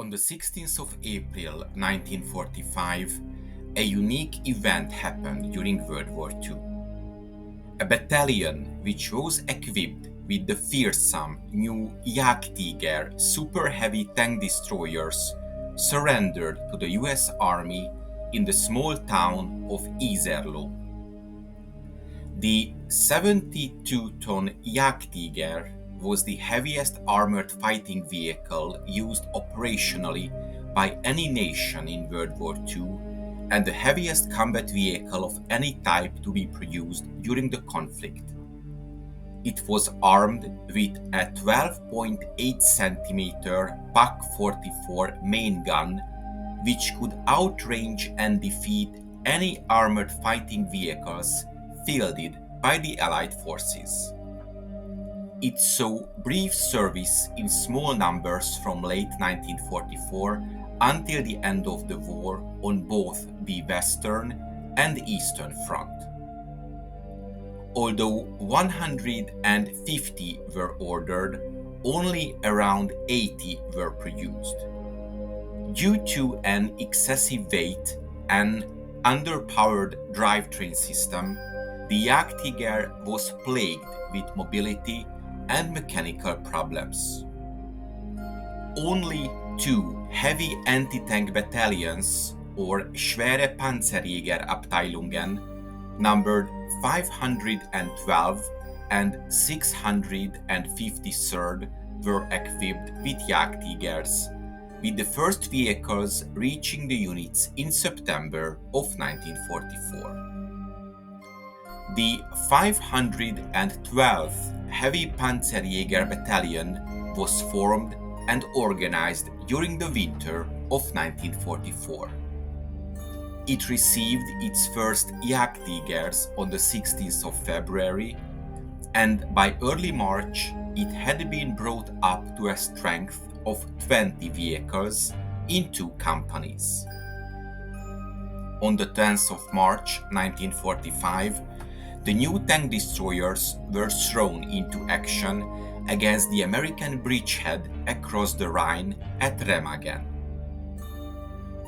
On the 16th of April 1945, a unique event happened during World War II. A battalion which was equipped with the fearsome new Jagdtiger super heavy tank destroyers surrendered to the US Army in the small town of Iserlohn. The 72-ton Jagdtiger was the heaviest armored fighting vehicle used operationally by any nation in World War II and the heaviest combat vehicle of any type to be produced during the conflict. It was armed with a 12.8 cm Pak 44 main gun, which could outrange and defeat any armored fighting vehicles fielded by the Allied forces. It saw brief service in small numbers from late 1944 until the end of the war on both the Western and Eastern Front. Although 150 were ordered, only around 80 were produced. Due to an excessive weight and underpowered drivetrain system, the Jagdtiger was plagued with mobility and mechanical problems. Only two heavy anti-tank battalions, or schwere Panzerjägerabteilungen, numbered 512 and 653rd, were equipped with Jagdtigers, with the first vehicles reaching the units in September of 1944. The 512th Heavy Panzerjäger Battalion was formed and organized during the winter of 1944. It received its first Jagdtigers on the 16th of February, and by early March it had been brought up to a strength of 20 vehicles in 2 companies. On the 10th of March 1945, the new tank destroyers were thrown into action against the American bridgehead across the Rhine at Remagen.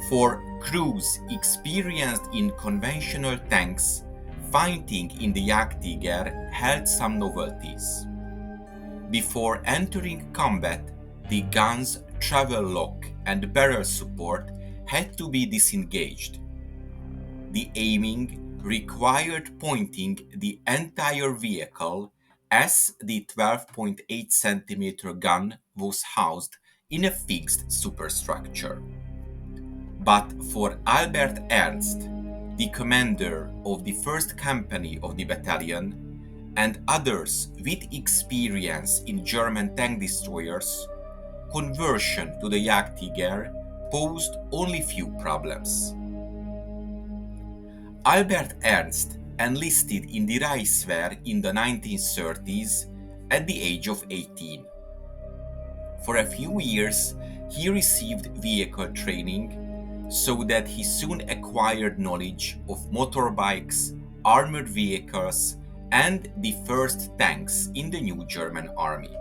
For crews experienced in conventional tanks, fighting in the Jagdtiger held some novelties. Before entering combat, the gun's travel lock and barrel support had to be disengaged. The aiming required pointing the entire vehicle, as the 12.8 cm gun was housed in a fixed superstructure. But for Albert Ernst, the commander of the 1st Company of the battalion, and others with experience in German tank destroyers, conversion to the Jagdtiger posed only few problems. Albert Ernst enlisted in the Reichswehr in the 1930s at the age of 18. For a few years, he received vehicle training so that he soon acquired knowledge of motorbikes, armored vehicles, and the first tanks in the new German army.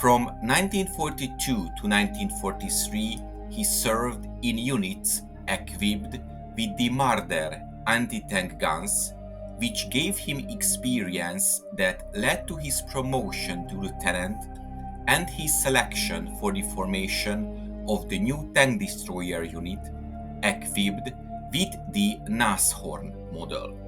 From 1942 to 1943, he served in units equipped with the Marder anti-tank guns, which gave him experience that led to his promotion to lieutenant and his selection for the formation of the new tank destroyer unit equipped with the Nashorn model.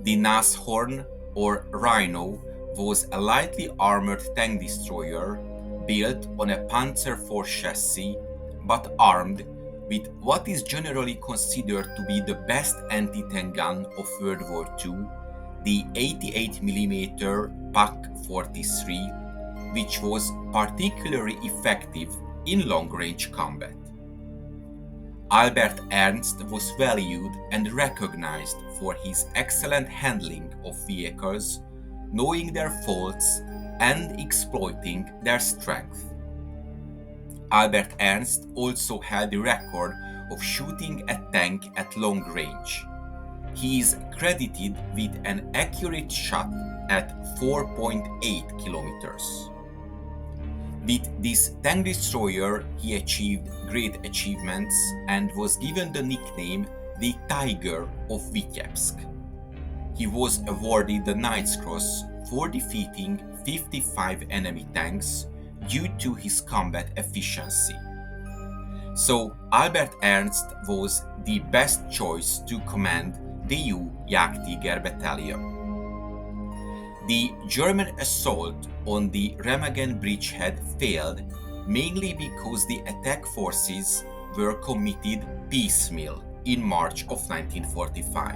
The Nashorn, or Rhino, was a lightly armored tank destroyer built on a Panzer IV chassis but armed with what is generally considered to be the best anti-tank gun of World War II, the 88mm Pak 43, which was particularly effective in long-range combat. Albert Ernst was valued and recognized for his excellent handling of vehicles, knowing their faults and exploiting their strength. Albert Ernst also held the record of shooting a tank at long range. He is credited with an accurate shot at 4.8 kilometers. With this tank destroyer, he achieved great achievements and was given the nickname the Tiger of Vitebsk. He was awarded the Knight's Cross for defeating 55 enemy tanks due to his combat efficiency. So Albert Ernst was the best choice to command the EU Jagdtiger Battalion. The German assault on the Remagen bridgehead failed mainly because the attack forces were committed piecemeal in March of 1945.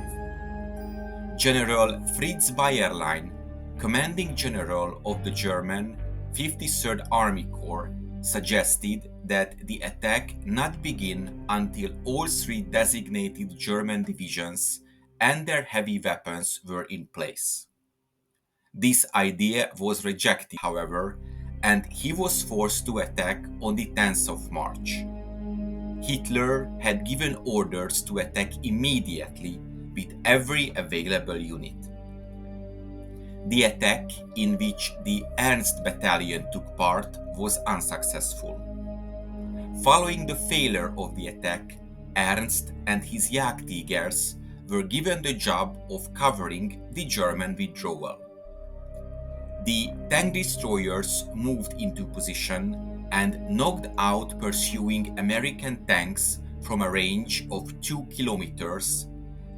General Fritz Bayerlein, commanding general of the German 53rd Army Corps, suggested that the attack not begin until all three designated German divisions and their heavy weapons were in place. This idea was rejected, however, and he was forced to attack on the 10th of March. Hitler had given orders to attack immediately with every available unit. The attack, in which the Ernst Battalion took part, was unsuccessful. Following the failure of the attack, Ernst and his Jagdtigers were given the job of covering the German withdrawal. The tank destroyers moved into position and knocked out pursuing American tanks from a range of 2 kilometers,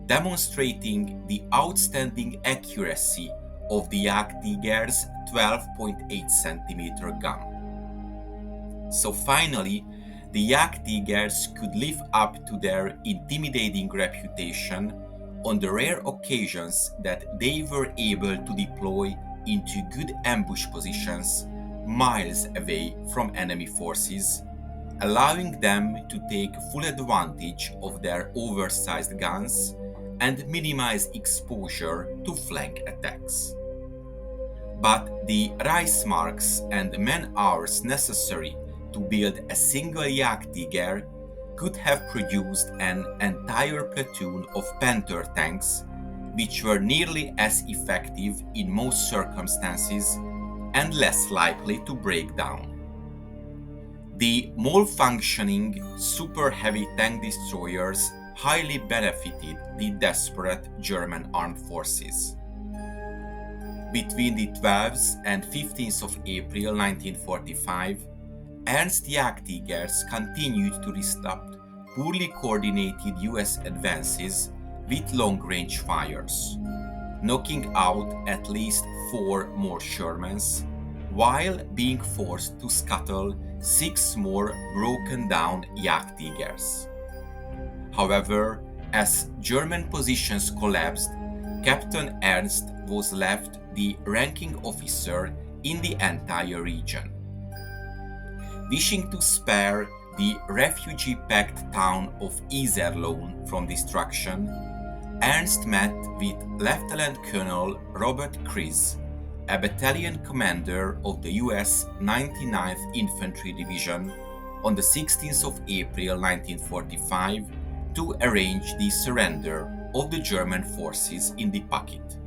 demonstrating the outstanding accuracy of the Jagdtiger's 12.8 cm gun. So finally, the Jagdtigers could live up to their intimidating reputation on the rare occasions that they were able to deploy into good ambush positions miles away from enemy forces, allowing them to take full advantage of their oversized guns and minimize exposure to flank attacks. But the Reichsmarks and man-hours necessary to build a single Jagdtiger could have produced an entire platoon of Panther tanks, which were nearly as effective in most circumstances and less likely to break down. The malfunctioning super heavy tank destroyers highly benefited the desperate German armed forces. Between the 12th and 15th of April 1945, Ernst Jagdtigers continued to disrupt poorly coordinated US advances with long-range fires, knocking out at least 4 more Shermans, while being forced to scuttle 6 more broken-down Jagdtigers. However, as German positions collapsed, Captain Ernst was left the ranking officer in the entire region. Wishing to spare the refugee-packed town of Iserlohn from destruction, Ernst met with Lieutenant Colonel Robert Kriz, a battalion commander of the US 99th Infantry Division, on the 16th of April 1945 to arrange the surrender of the German forces in the pocket.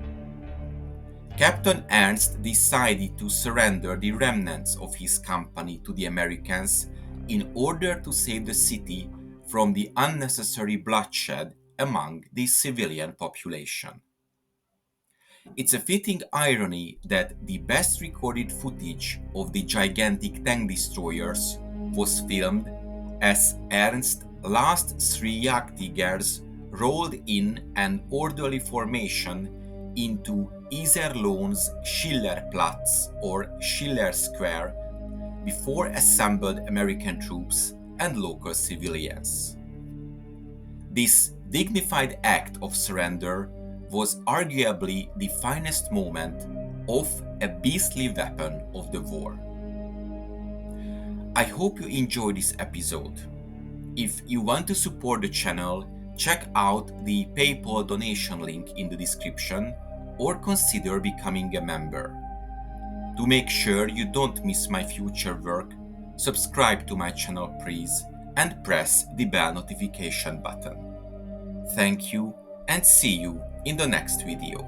Captain Ernst decided to surrender the remnants of his company to the Americans in order to save the city from the unnecessary bloodshed among the civilian population. It's a fitting irony that the best recorded footage of the gigantic tank destroyers was filmed as Ernst's last 3 Jagdtigers rolled in an orderly formation into Iserlohn's Schillerplatz or Schiller Square before assembled American troops and local civilians. This dignified act of surrender was arguably the finest moment of a beastly weapon of the war. I hope you enjoyed this episode. If you want to support the channel, check out the PayPal donation link in the description or consider becoming a member. To make sure you don't miss my future work, subscribe to my channel please and press the bell notification button. Thank you and see you in the next video.